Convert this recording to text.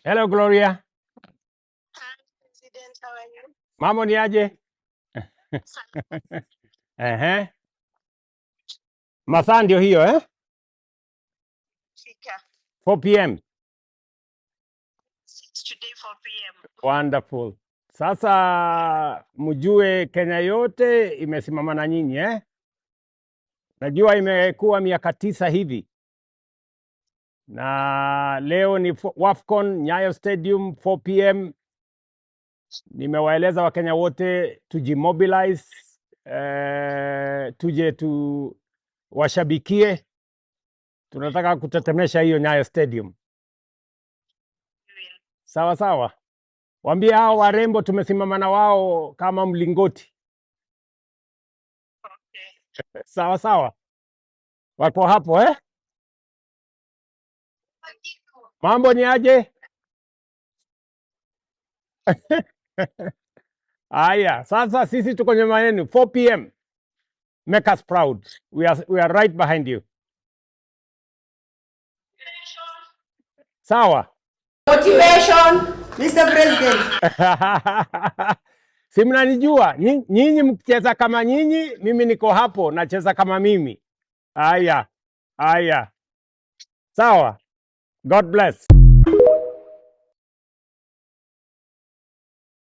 Hello Gloria. Hi, President. How are you? Mambo ni aje? Ehe. Masaa ndio hiyo eh? Fika. 4 p.m. 6 today, 4 p.m. Wonderful. Sasa mjue Kenya yote imesimama na nyinyi eh? Najua imekuwa miaka 9 hivi. Na leo ni WAFCON Nyayo Stadium 4 p.m. Nimewaeleza Wakenya wote tujimobilize, tuje washabikie. Tunataka kutetemesha hiyo Nyayo Stadium. Sawa sawa. Waambie hao warembo tumesimama na wao kama mlingoti. Okay. Sawa sawa. Wako hapo eh? Mambo ni aje? Aya, sasa sisi tuko nyuma yenu 4 p.m. Make us proud. We are right behind you. Sawa. Motivation, Mr. President. Si mnanijua nyinyi mkicheza kama nyinyi, mimi niko hapo nacheza kama mimi. Aya. Sawa. God bless.